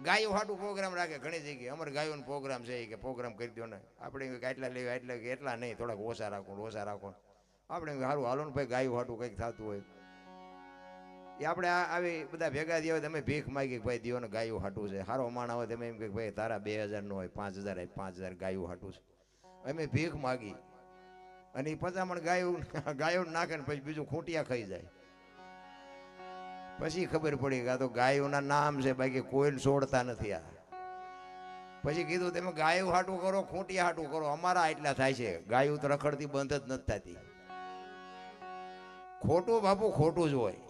ગાયો હાટું પ્રોગ્રામ રાખે ઘણી જગ્યાએ. અમારે ગાયોનો પ્રોગ્રામ છે કે પ્રોગ્રામ કરી દો ને. આપણે એટલા લેવા એટલા નહીં, થોડાક ઓછા રાખો. આપણે સારું હાલો ને ભાઈ, ગાયો હાટું કંઈક થતું હોય એ આપણે આવી બધા ભેગા થયા હોય. તમે ભીખ માગી ભાઈ દિયો ને ગાયું હાટું છે. સારો માણા હોય તમે એમ કે ભાઈ તારા 2000 નો હોય, 5000 5000 ગાયું હાટું છે. અમે ભીખ માગી અને એ 50 મણ ગાયું નાખે ને પછી બીજું ખૂંટિયા ખાઈ જાય. પછી ખબર પડી કે આ તો ગાયોના નામ છે, બાકી કોઈને છોડતા નથી. આ પછી કીધું તમે ગાયું હાટું કરો, ખૂંટિયા હાટું કરો. અમારા એટલા થાય છે, ગાયું તો રખડતી બંધ જ નથી થતી. ખોટું બાપુ ખોટું જ હોય.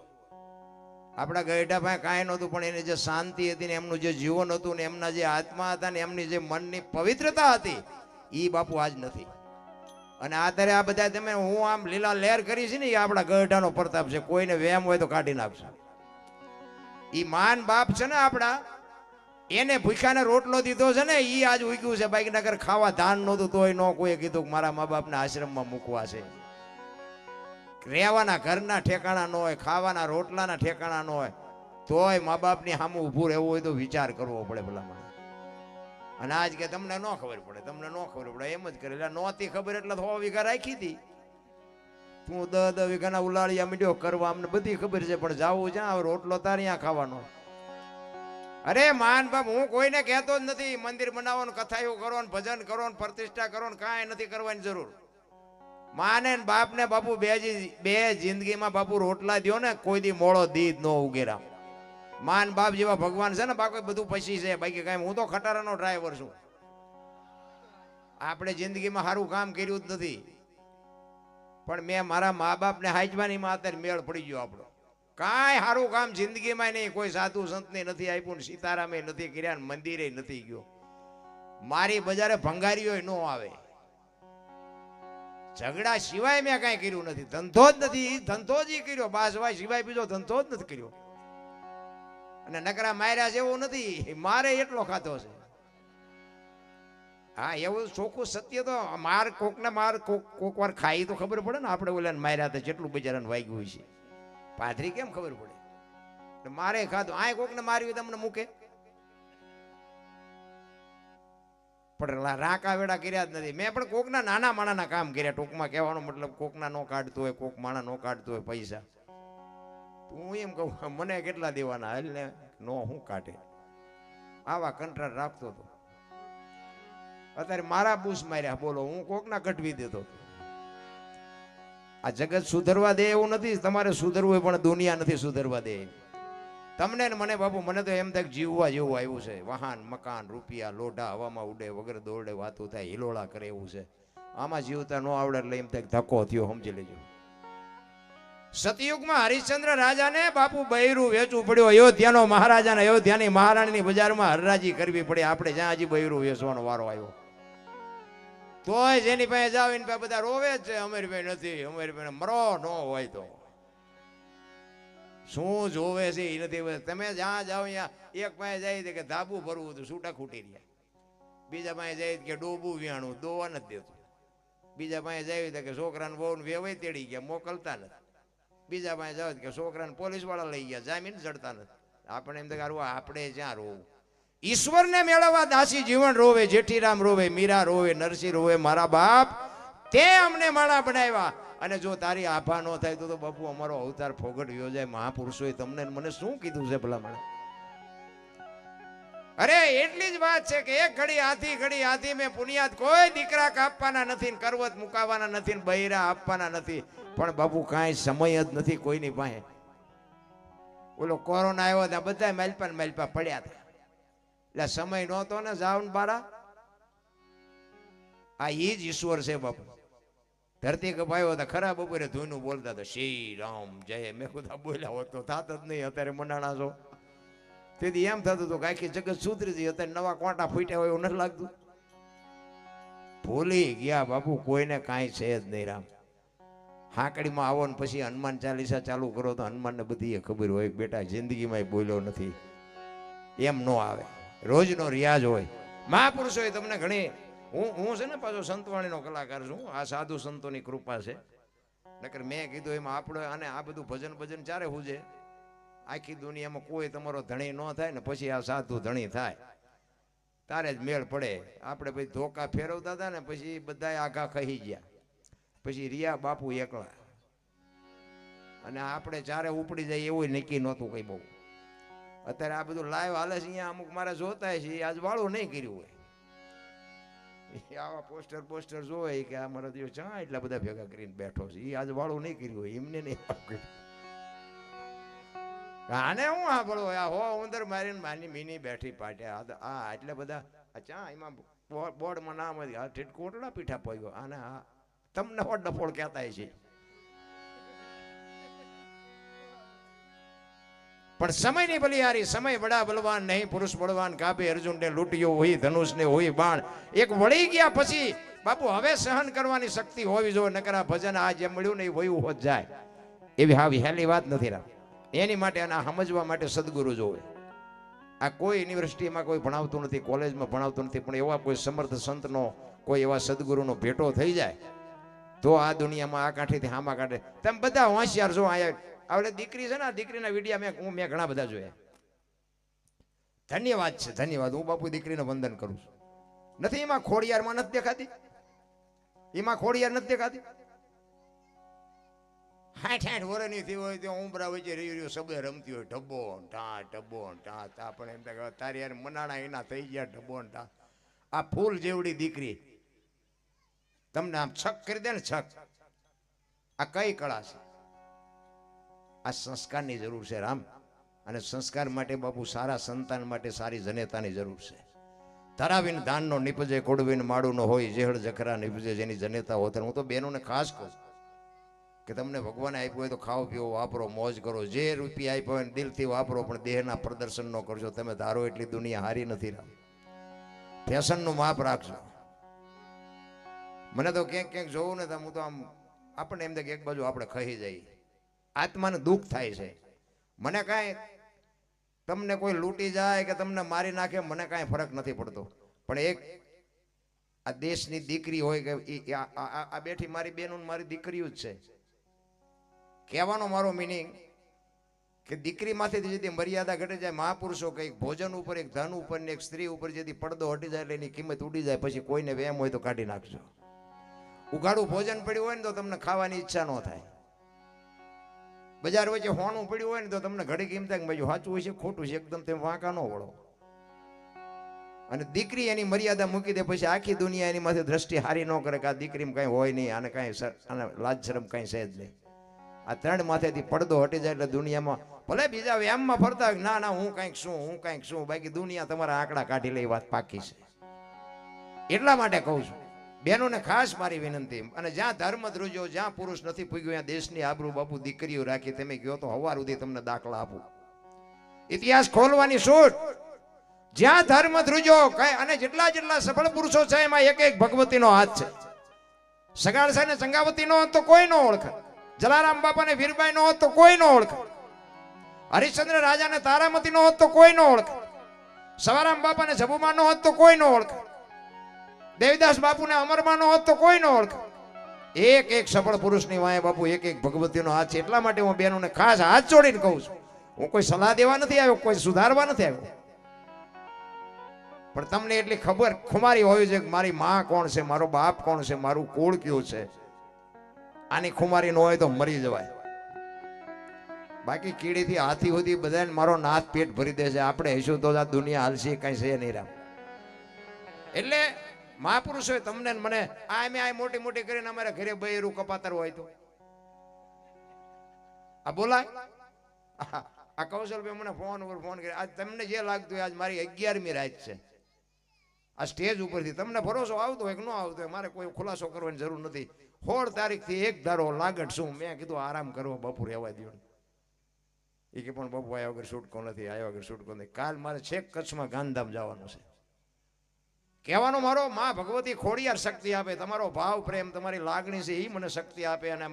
આપણા ગઈઢા પાસે કાંઈ નહોતું, પણ એની જે શાંતિ હતી ને એમનું જે જીવન હતું ને એમના જે આત્મા હતા ને એમની જે મનની પવિત્રતા હતી એ બાપુ આજ નથી. અને આધારે આ બધા તમે હું આમ લીલા લહેર કરી છે ને એ આપણા ગઈઢાનો પ્રતાપ છે. કોઈને વેમ હોય તો કાઢી નાખશે. એ માન બાપ છે ને આપણા, એને ભૂખ્યાને રોટલો દીધો છે ને એ આજ ઉગ્યું છે. બાકી નગર ખાવા ધાન નહોતું તોય ન કોઈ કીધું મારા મા બાપના આશ્રમમાં મૂકવા છે. રહેવાના ઘરના ઠેકાણા ન હોય, ખાવાના રોટલાના ઠેકાણા ન હોય, તોય મા બાપની સામે ઊભું રહેવું હોય તો વિચાર કરવો પડે ભલામણ. અને આજ કે તમને ન ખબર પડે એમ જ કરે. એટલે નહોતી ખબર એટલે 100 વીઘા રાખી હતી. તું 10 વીઘાના ઉલાળિયા મીડ્યો કરવા, અમને બધી ખબર છે, પણ જાવું જ્યાં રોટલો તાર ત્યાં ખાવાનો. અરે માન બાપ, હું કોઈને કહેતો જ નથી મંદિર બનાવો ને કથાયું કરો ને ભજન કરો ને પ્રતિષ્ઠા કરો ને કાંઈ નથી કરવાની જરૂર. માને ને બાપ ને બાપુ બે જિંદગીમાં બાપુ રોટલા દો ને કોઈ દી મોળો દીધ નો ઉગેરા. માન બાપ જેવા ભગવાન છે ને બાકી બધું પછી છે. બાકી કાંઈ હું તો ખટારાનો ડ્રાઈવર છું. આપણે જિંદગીમાં સારું કામ કર્યું જ નથી, પણ મેં મારા મા બાપને હાચવાની માં અત્યારે મેળ પડી ગયો. આપણો કાંઈ સારું કામ જિંદગીમાં નહીં. કોઈ સાધુ સંતને નથી આપ્યું ને સીતારામે નથી કર્યા ને મંદિરે નથી ગયો. મારી બજારે ભંગારીઓ ન આવે. ઝઘડા સિવાય મેં કાંઈ કર્યું નથી. ધંધો જ નથી, ધંધો જ કર્યો બાસવાય સિવાય બીજો ધંધો જ નથી કર્યો. અને નકરા માર્યા છે એવું નથી, મારે એટલો ખાતો છે. હા એવું ચોખ્ખું સત્ય તો માર કોકને માર કોક વાર ખાઈ તો ખબર પડે ને. આપણે ઓલાને માર્યા તો જેટલું બિચારાને વાગ્યું હોય છે, પાથરી કેમ ખબર પડે. મારે ખાધું આ કોકને માર્યું તમને મૂકે, પણ રાકા વેડા કર્યા જ નથી. મેં પણ કોકના નાના માણાના કામ કર્યા. ટૂંકમાં કહેવાનો મતલબ કોકના નો કાઢતો હોય, કોક માણા નો કાઢતો હોય પૈસા, હું એમ કહું મને કેટલા દેવાના એટલે નો હું કાઢે. આવા કંટ્રાટ રાખતો હતો. અત્યારે મારા બૂસ માર્યા બોલો, હું કોકના કટવી દેતો હતો. આ જગત સુધરવા દે એવું નથી. તમારે સુધરવું પણ દુનિયા નથી સુધરવા દે. તમને ને મને બાપુ મને તો એમ થાય જીવવા જેવું આવ્યું છે. વાહન મકાન રૂપિયા લોઢા હવામાં ઉડે વગર દોડે વાતું થાય હિલોળા કરે એવું છે. આમાં જીવતા ન આવડે એટલે એમ થાય ધક્કો થયો, સમજી લેજો. સતયુગમાં હરિશ્ચંદ્ર રાજાને બાપુ બૈરું વેચવું પડ્યું. અયોધ્યાનો મહારાજાને અયોધ્યાની મહારાણીની બજારમાં હરરાજી કરવી પડી. આપણે જ્યાં હજી બૈરું વેચવાનો વારો આવ્યો તોય જેની પાસે જાવ એની પાસે બધા રોવે જ છે. અમારી પાસે નથી, અમારી પાસે મરો ન હોય તો શું જોવે છે એ નથી. તમે જ્યાં જાઓ ત્યાં એક પાસે જાય કે ધાબુ ભરવું હતું, છૂટા ખૂટી રહ્યા. બીજા પાસે જાય કે ડોબું વ્યાણું, દોવા નથી દેતું. બીજા પાસે જાય કે છોકરાને બહુ વેવાય તેડી ગયા, મોકલતા નથી. બીજા પાસે જાવ કે છોકરાને પોલીસ વાળા લઈ ગયા, જામીન જડતા નથી. આપણે એમ થાય આપણે જ્યાં રોવું. ઈશ્વરને મેળવવા દાસી જીવન રોવે, જેઠીરામ રોવે, મીરા રોવે, નરસિંહ રોવે. મારા બાપ તે અમને માણા બનાવ્યા. અને જો તારી આભા ન થાય તો બાપુ અમારો અવતાર ફોગટ યોજાય. મહાપુરુષોએ તમને મને શું કીધું છે ભલા મને? અરે એટલી જ વાત છે કે એક ઘડી હાથી મેં પુનિયાત કોઈ દીકરા કાપવાના નથી, કરવત મુકાવાના નથી, બૈરા આપવાના નથી. પણ બાપુ કાંઈ સમય જ નથી કોઈની પાસે. ઓલો કોરોના આવ્યો ત્યાં બધા માલપા પડ્યા હતા. એટલે સમય નહોતો ને જાવ ને બારા. આ ઈ જ ઈશ્વર છે બાપુ. ધરતી કપાયો હતા ખરા બપોરે ધૂનું બોલતા હતા શ્રી રામ જય. મેં ખુદા બોલ્યા હોત તો થાત જ નહીં. અત્યારે મનાણા છો તેથી એમ થતું હતું કે આખી જગત સુધરી ગઈ. અત્યારે નવા કોટા ફૂટ્યા હોય એવું નથી લાગતું. ભૂલી ગયા બાપુ, કોઈને કાંઈ છે જ નહીં. રામ હાંકડીમાં આવો ને પછી હનુમાન ચાલીસા ચાલુ કરો તો હનુમાનને બધી ખબર હોય બેટા જિંદગીમાં બોલ્યો નથી. એમ ન આવે, રોજનો રિયાઝ હોય. મહાપુરુષોએ તમને ઘણી હું છે ને પાછો સંતવાણીનો કલાકાર છું. આ સાધુ સંતોની કૃપા છે. નકર મેં કીધું એમાં આપણે અને આ બધું ભજન ચારે હું છે. આખી દુનિયામાં કોઈ તમારો ધણી ન થાય ને પછી આ સાધુ ધણી થાય તારે જ મેળ પડે. આપણે પછી ધોકા ફેરવતા હતા ને પછી બધા આઘા કહી ગયા, પછી રિયા બાપુ એકલા, અને આપણે ચારે ઉપડી જાય એવું નક્કી નહોતું કઈ બહુ. અત્યારે આ બધું લાઈવ હાલે છે અહીંયા, અમુક મારા જોતા છે આજ વાળું નહીં કર્યું હોય, આવા પોસ્ટર જોવે કે આ મારા દિવસ ચા એટલા બધા ભેગા કરીને બેઠો છે, એ આજ વાળું નહીં કર્યું હોય, એમને નહીં આને હું હા બોલો હો ઉંદર મારીને માની મીની બેઠી પાટે આ એટલે બધા ચા એમાં બોર્ડમાં નામ હતી કોટડા પીઠા પડ્યો આને હા તમને હો ડફોળ કહેતા છે. પણ સમયની બલિહારી, સમય બડા બલવાન નહીં, પુરુષ બળવાન, કાબે અર્જુનને લૂંટ્યો હોય ધનુષને હોય બાણ. એક વળી ગયા પછી બાપુ હવે સહન કરવાની શક્તિ હોવી જોઈએ, નકર આ ભજન આ જે મળ્યું ને એ વયું હોત જાય એવી હાવી હેલી વાત નથી રાખ. એની માટે આના સમજવા માટે સદગુરુ જોવે. આ કોઈ યુનિવર્સિટીમાં કોઈ ભણાવતું નથી, કોલેજમાં ભણાવતું નથી, પણ એવા કોઈ સમર્થ સંતનો કોઈ એવા સદગુરુનો ભેટો થઈ જાય તો આ દુનિયામાં આ કાંઠેથી હામા કાઢે. તમે બધા હોશિયાર છો. અહીંયા આવડે દીકરી છે ને, આ દીકરીના વિડીયા મેં ઘણા બધા જોયા. ધન્યવાદ છે, ધન્યવાદ. હું બાપુ દીકરીને વંદન કરું છું. નથી એમાં ખોડિયારમાં નથી દેખાતી, એમાં ખોડિયાર નથી દેખાતી. 60 વર્ષની થઈ હોય તો ઉંબરા વચ્ચે રહી રહ્યો શબ્દ રમતી હોય, ઢબ્બો ઢા પણ એમ થાય તારી યાર મનાણા એના થઈ ગયા ઢબ્બો ઢા. આ ફૂલ જેવડી દીકરી તમને આમ છક કરી દે ને છક. આ કઈ કળા છે? આ સંસ્કારની જરૂર છે રામ. અને સંસ્કાર માટે બાપુ સારા સંતાન માટે સારી જનેતાની જરૂર છે. ધરાવીને ધાનનો નીપજે, કોડવીને માળું ન હોય, જેહળ જખરા નીપજે જેની જનેતા હોત. હું તો બહેનોને ખાસ કહું કે તમને ભગવાને આપ્યું હોય તો ખાઓ પીવો વાપરો, મોજ કરો, જે રૂપિયા આપ્યો હોય દિલથી વાપરો, પણ દેહના પ્રદર્શન ન કરશો. તમે ધારો એટલી દુનિયા હારી નથી રામ. ફેશનનું માપ રાખજો. મને તો ક્યાંક ક્યાંક જોવું ને હું તો આમ આપણને એમ થાય કે એક બાજુ આપણે ખહી જઈએ, આત્માને દુઃખ થાય છે. મને કાંઈ તમને કોઈ લૂંટી જાય કે તમને મારી નાખે મને કાંઈ ફરક નથી પડતો, પણ એક આ દેશની દીકરી હોય કે આ બેઠી મારી બહેનો મારી દીકરીઓ જ છે. કહેવાનો મારો મિનિંગ કે દીકરીમાંથી જે મર્યાદા ઘટી જાય, મહાપુરુષો કે ભોજન ઉપર, એક ધન ઉપર ને એક સ્ત્રી ઉપર જેથી પડદો હટી જાય એટલે એની કિંમત ઉડી જાય, પછી કોઈને વેમ હોય તો કાઢી નાખજો. ઉઘાડું ભોજન પડ્યું હોય ને તો તમને ખાવાની ઈચ્છા ન થાય. બજાર વચ્ચે હોણું પડ્યું હોય ને તો તમને ઘડી કેમ થાય કે ભાઈ સાચું હોય છે ખોટું છે, એકદમ તેમ વાંકા ન વળો. અને દીકરી એની મર્યાદા મૂકી દે પછી આખી દુનિયા એની માથે દ્રષ્ટિ હારી ન કરે કે આ દીકરીમાં કઈ હોય નહીં, આને કઈ આને લાજ શરમ કઈ છે જ નહીં. આ ત્રણ માથેથી પડદો હટી જાય એટલે દુનિયામાં ભલે બીજા વ્યામમાં ફરતા હોય ના ના હું કંઈક છું, બાકી દુનિયા તમારા આંકડા કાઢી લે વાત પાકી છે. એટલા માટે કહું છું બહેનોને ખાસ મારી વિનંતી. અને જ્યાં ધર્મ ધ્રુજો, જ્યાં પુરુષ નથી પૂગ્યો ત્યાં દેશની આબરૂ બાપુ દીકરીઓ રાખી. તમે કહો તો હવાર સુધી તમને દાખલા આપું, ઇતિહાસ ખોલવાની છૂટ. જ્યાં ધર્મ ધ્રુજો અને જેટલા સફળ પુરુષો છે એમાં એક એક ભગવતીનો હાથ છે. સગાળ સાહેબ ચંગાવતી નો તો કોઈ નો ઓળખે, જલારામ બાપા ને વીરબાઈ નો હોત તો કોઈ નો ઓળખે, હરિશ્ચંદ્ર રાજા ને તારામતી નો હોત તો કોઈ નો ઓળખે, સવારામ બાપા ને જબુમા નો હોત તો કોઈ નો ઓળખે, દેવીદાસ બાપુ ને અમરમાં નો હોત તો કોઈ નો ઓળખે. એક એક સફળ પુરુષની વાય બાપુ એક એક ભગવતીનો હાથ છે. એટલા માટે હું બહેનોને ખાસ હાથ જોડીને કહું છું. હું કોઈ સલાહ દેવા નથી આવ્યો, કોઈ સુધારવા નથી આવ્યો, પણ તમને એટલી ખબર ખુમારી હોવી છે કે મારી માં કોણ છે, મારો બાપ કોણ છે, મારું કુળ કયું છે. આની ખુમારી ન હોય તો મરી જવાય. બાકી કીડીથી હાથી સુધી બધાને મારો નાથ પેટ ભરી દે છે. આપણે હશું તો આ દુનિયા હાલશે કઈ છે નહીં રામ. એટલે મહાપુરુષોએ તમને મને આ મોટી મોટી કરીને અમારે ઘરે બૈરું કપાતર હોય તો આ બોલાય. આ કૌશલભાઈ મને ફોન ઉપર ફોન કરે, આજ તમને જે લાગતું હોય આજ મારી 11મી રાત છે. આ સ્ટેજ ઉપરથી તમને ભરોસો આવતો હોય કે ન આવતો હોય મારે કોઈ ખુલાસો કરવાની જરૂર નથી. 16 તારીખથી એક ધારો લાગટ શું. મેં કીધું આરામ કરવો બાપુ રહેવા દો. એ કે પણ બાપુ આવ્યા વગર છૂટકો નથી, આવ્યા વગર છૂટકો નથી. કાલ મારે છેક કચ્છમાં ગાંધીધામ જવાનું છે. કહેવાનો મારો માં ભગવતી ખોડિયાર શક્તિ આપે, તમારો ભાવ પ્રેમ તમારી લાગણી છે એ મને શક્તિ આપે. અને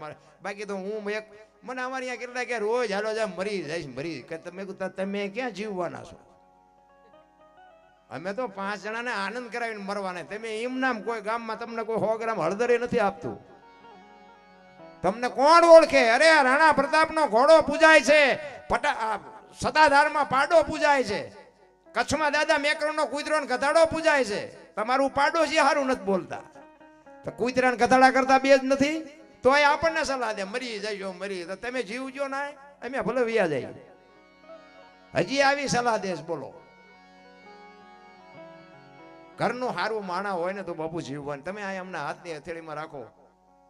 બાકી તો હું એક મને અમારી અહીંયા કેટલા કે રોજ હાલો જાય મરી જઈશ મરી. તમે ક્યાં જીવવાના છો? અમે તો 5 જણાને આનંદ કરાવીને મરવાના. તમે એમ નામ કોઈ ગામમાં તમને કોઈ 100 ગ્રામ હળદરે નથી આપતું. તમને કોણ ઓળખે? અરે રાણા પ્રતાપનો ઘોડો પૂજાય છે, સતાધારમાં પાડો પૂજાય છે, કચ્છમાં દાદા મેકરણનો કૂતરો ને ગધાડો પૂજાય છે. તમારું પાડોશી હારું નથી બોલતા, તો કૂતરા ને ગધાડા કરતા બે જ નથી, તોય આપણને સલાહ દે મરી જજો મરી, તો તમે જીવજો ના, અમે ભલે વિયા જાય. હજી આવી સલાહ દેશ બોલો. ઘરનું સારું માણા હોય ને તો બાપુ જીવવાનું. તમે આ એમના હાથની હથેળીમાં રાખો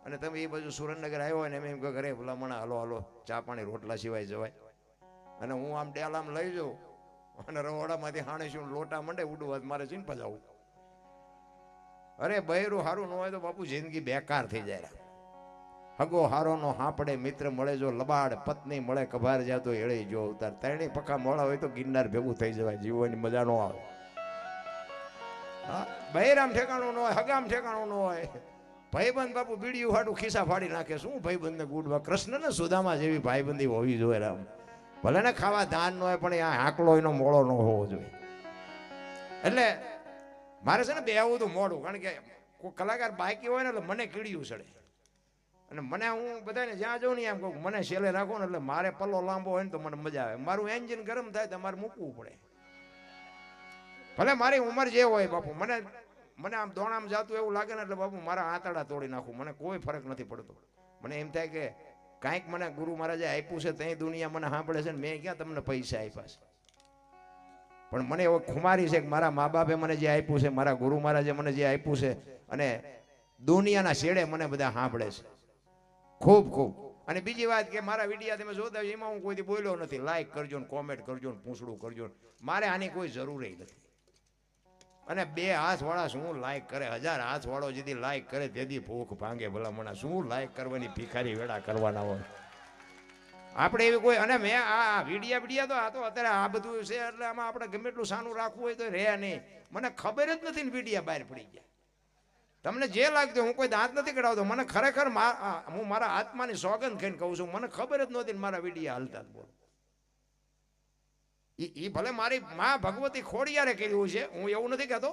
અને તમે એ બાજુ સુરેન્દ્રનગર આવ્યો હોય ને એમ ઘરે ભલામણા હાલો હાલો ચા પાણી રોટલા સિવાય જવાય, અને હું આમ ડેલામ લઈ જાઉં અને રવાડામાંથી હાણેશું લોટા મંડે ઉડવા, મારે ચીંપા જવું. અરે બૈરું હારું ન હોય તો બાપુ જિંદગી બેકાર થઈ જાય. હગો હારો નો હાંપડે મિત્ર મળે જો લબાડ, પત્ની મળે કભાર જાતો એળે જો અવતાર. ત્રણેય પક્કા મોડા હોય તો ગિરનાર ભેગું થઈ જવાય, જીવવાની મજા ન આવે. બૈરામ ઠેકાણું ન હોય, હગામ ઠેકાણું ન હોય. ભાઈબંધ બાપુ બીડીયું હાટું ખિસ્સા ફાડી નાખે. શું ભાઈબંધને ગુડવા? કૃષ્ણ ને સુદામા જેવી ભાઈબંધી હોવી જોઈએ રામ. ભલે ને ખાવા ધાન ન હોય પણ આ આંકલો એનો મોળો ન હોવો જોઈએ. એટલે મારે છે ને બેહવું તો મોડું, કારણ કે કોઈ કલાકાર બાકી હોય ને એટલે મને કીડિયું ચડે. અને મને હું બધાને જ્યાં જાઉં ને એમ કહું મને છેલ્લે રાખો ને, એટલે મારે પલ્લો લાંબો હોય ને તો મને મજા આવે. મારું એન્જિન ગરમ થાય તો મારે મૂકવું પડે. ભલે મારી ઉંમર જે હોય બાપુ, મને આમ દોણામાં જાતું એવું લાગે ને એટલે બાપુ મારા આંતરડા તોડી નાખું, મને કોઈ ફરક નથી પડતો. મને એમ થાય કે કાંઈક મને ગુરુ મહારાજે આપ્યું છે, ત્યાં દુનિયા મને સાંભળે છે ને મેં ક્યાં તમને પૈસા આપ્યા છે. પણ મને એવો ખુમારી છે કે મારા મા બાપે મને જે આપ્યું છે, મારા ગુરુ મહારાજે મને જે આપ્યું છે, અને દુનિયાના છેડે મને બધા સાંભળે છે ખૂબ ખૂબ. અને બીજી વાત કે મારા વિડીયા તમે જોતા હોય એમાં હું કોઈથી બોલ્યો નથી. લાઈક કરજો ને કોમેન્ટ કરજો ને પૂછડું કરજો, મારે આની કોઈ જરૂર નથી. અને બે હાથ વાળા શું લાઈક કરે, 1000 હાથ વાળો જેથી લાઈક કરે તેથી ભૂખ ભાંગે. ભલા મણા શું લાઈક કરવાની ભિખારી વેળા કરવાના હોય આપણે એવી કોઈ. અને મેં આ વિડિયા તો આ તો અત્યારે આ બધું છે એટલે આમાં આપણે ગમે એટલું સાનું રાખવું હોય તો રહે નહીં. મને ખબર જ નથી ને વિડિયા બહાર પડી ગયા. તમને જે લાગતું, હું કોઈ દાંત નથી કઢાવતો, મને ખરેખર હું મારા આત્માની સોગંદ ખાઈને કહું છું, મને ખબર જ નહોતી મારા વિડિયા હાલતા. બોલો એ ભલે મારી માં ભગવતી ખોડિયારે કર્યું છે, હું એવું નથી કહેતો,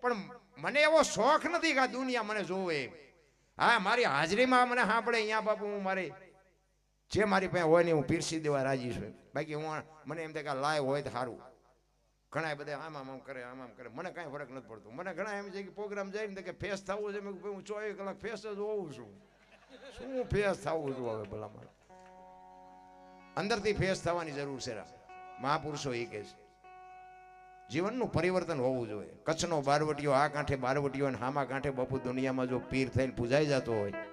પણ મને એવો શોખ નથી કે આ દુનિયા મને જોવે. હા, મારી હાજરીમાં મને સાંભળે અહીંયા બાપુ, હું મારી જે મારી પાસે હોય ને હું પીરસી દેવા રાજી છું. બાકી હું મને એમ થાય કે લાઈવ હોય તો સારું. ઘણા બધા આમ કરે મને કાંઈ ફરક નથી પડતો. મને ઘણા એમ છે કે પ્રોગ્રામ જાય ને કે ફેસ થવું છે, હું 24 કલાક ફેસ જ હોઉં છું. શું ફેસ થવું છું હવે ભલા મારે? અંદરથી ફેસ થવાની જરૂર છે. મહાપુરુષો એ કહે છે જીવનનું પરિવર્તન હોવું જોઈએ. કચ્છનો બારવટીયો આ કાંઠે બારવટીયો અને હામા કાંઠે બાપુ દુનિયામાં જો પીર થઈને પૂજાઈ જતો હોય,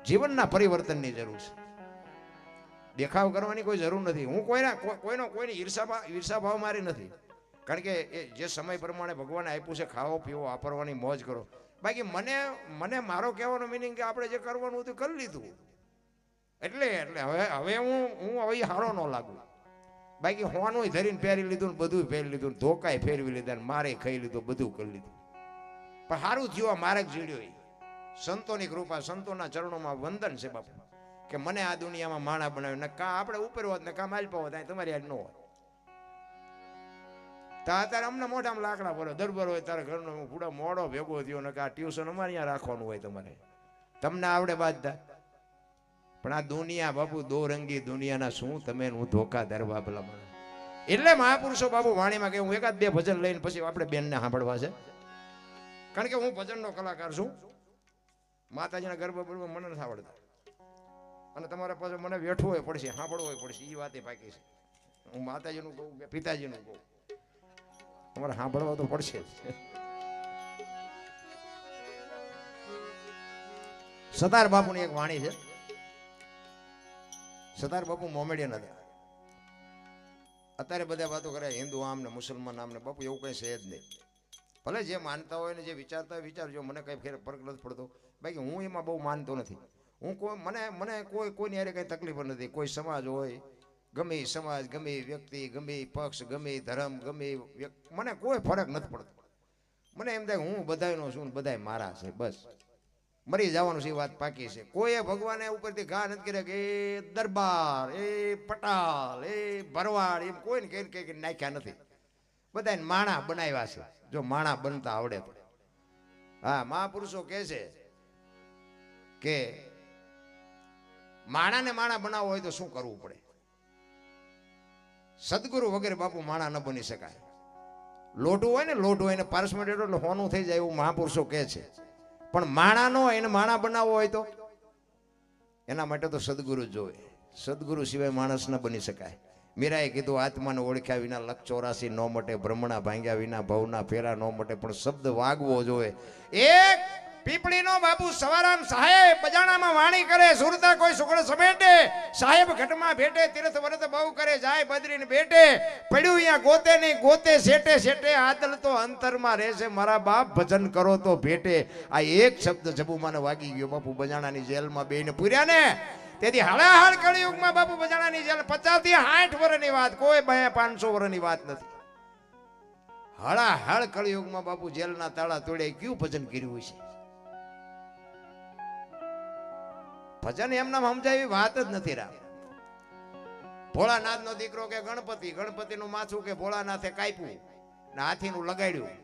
જીવનના પરિવર્તનની જરૂર છે. દેખાવ કરવાની કોઈ જરૂર નથી. હું કોઈની ઈર્ષા ભાવ મારી નથી, કારણ કે એ જે સમય પ્રમાણે ભગવાને આપ્યું છે, ખાવો પીવો વાપરવાની મોજ કરો. બાકી મને મારો કહેવાનો મિનિંગ કે આપણે જે કરવાનું હતું કરી લીધું, એટલે હવે હું હવે હારો ન લાગુ. બાકી હોવાનું ધરીને પહેરી લીધું ને બધું પહેરી લીધું ને ધોકાય ફેરવી લીધા ને મારે ખાઈ લીધું, બધું કરી લીધું. પણ સારું થયું માર્ગ જીડ્યો. સંતોની કૃપા, સંતોના ચરણોમાં વંદન છે બાપુ કે મને આ દુનિયામાં માણા બનાવ્યું. ને કાં આપણે ઉપર હોત ને કાં માલપા હોત, તમારી યાદ ન હોય તો અત્યારે અમને મોઢામાં લાકડા ભરો દરબાર હોય તારે ઘરનો પૂરો મોડો ભેગો થયો ને કે આ ટ્યુશન અમારે અહીંયા રાખવાનું હોય તમારે, તમને આવડે બાંધતા. પણ આ દુનિયા બાપુ દોરંગી દુનિયાના શું તમે હું ધોકા ધરવા ભલા મને. એટલે મહાપુરુષો બાપુ વાણીમાં કે હું એકાદ બે ભજન લઈને પછી આપણે બેનને સાંભળવા છે, કારણ કે હું ભજનનો કલાકાર છું. માતાજીના ગરબા બરબા મને નથી આવડતા, અને તમારા પાસે મને વેઠવું હોય પડશે, સાંભળવું હોય પડશે. એ વાતે બાકી છે. હું માતાજીનું કહું કે પિતાજીનું કહું, તમારે સાંભળવા તો પડશે. સતાર બાપુની એક વાણી છે. સતાર બાપુ મોમેડિયન હતા. અત્યારે બધા વાતો કરે હિન્દુ આમ ને મુસલમાન આમ ને, બાપુ એવું કઈ છે જ નહીં. ભલે જે માનતા હોય ને જે વિચારતા હોય વિચારજો, મને કઈ ફરક નથી પડતો. બાકી હું એમાં બહુ માનતો નથી. હું મને કોઈની હારે કઈ તકલીફ નથી. કોઈ સમાજ હોય, ગમે સમાજ, ગમે વ્યક્તિ, ગમે પક્ષ, ગમે ધર્મ, ગમે મને કોઈ ફરક નથી પડતો. મને એમ થાય હું બધાયનો છું, બધાય મારા છે, બસ મરી જવાનું છે, એ વાત પાકી છે. કોઈએ ભગવાને ઉપરથી ઘા નથી કર્યા કે એ દરબાર, એ પટાલ, એ ભરવાડ, એમ કોઈને કઈ નાખ્યા નથી. બધાને માણા બનાવ્યા છે, જો માણા બનતા આવડે તો. હા, મહાપુરુષો કહે છે કે માણાને માણા બનાવવો હોય તો શું કરવું પડે. સદગુરુ વગેરે બાપુ માણા ન બની શકાય. લોઢું હોય ને, લોઢું હોય ને પારસમાં ડેડો એટલે હોનું થઈ જાય એવું મહાપુરુષો કહે છે. પણ માણા નો એને માણા બનાવવો હોય તો એના માટે તો સદગુરુ જ જોવે. સદગુરુ સિવાય માણસ ન બની શકાય. મીરાએ કીધું આત્માને ઓળખ્યા વિના લખ 84 ન મટે, બ્રહ્મણા ભાંગ્યા વિના ભવના ફેરા ન મટે, પણ શબ્દ વાગવો જોઈએ. એક પીપળીનો બાપુ સવારામ સાહેબ બજાણામાં વાણી કરે, સુરતા કોઈ સુગડ સમેટે, સાહેબ ઘટમાં ભેટે, તીર્થ વ્રત બહુ કરે, જાય બદ્રીને બેટે, પડ્યું અહીંયા ગોતે નહીં ગોતે શેટે શેટે, આદલ તો અંતરમાં રહેશે, મારા બાપ ભજન કરો તો ભેટે. આ એક શબ્દ જબુમાને વાગી ગયો બાપુ. બજાણાની જેલમાં બેને પૂર્યા ને તેથી હળાહળ કળિયુગમાં બાપુ બજાણાની જેલ 50 થી 60 વર્ષની વાત, કોઈ 500 વર્ષની વાત નથી. હળાહળ કળિયુગમાં બાપુ જેલના તાળા તોડે કયું ભજન કર્યું છે? ભજન એમના સમજાય વાત જ નથી. રામ ભોળાનાથ નો દીકરો કે ગણપતિ, ગણપતિ નું માથું કે ભોળાનાથે કાપ્યું ને હાથી નું લગાડ્યું.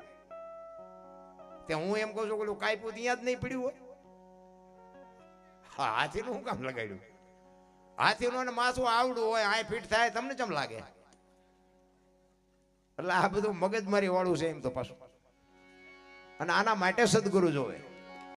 તે હું એમ કહું છું કે કાપ્યું ત્યાં જ નહીં પડ્યું હોય. હા, હાથી નું શું કામ લગાડ્યું? હાથી નું માથું આવડું હોય, આ ફીટ થાય, તમને કેમ લાગે? એટલે આ બધું મગજમારી વાળું છે એમ તો પાછું. અને આના માટે સદગુરુ જોવે.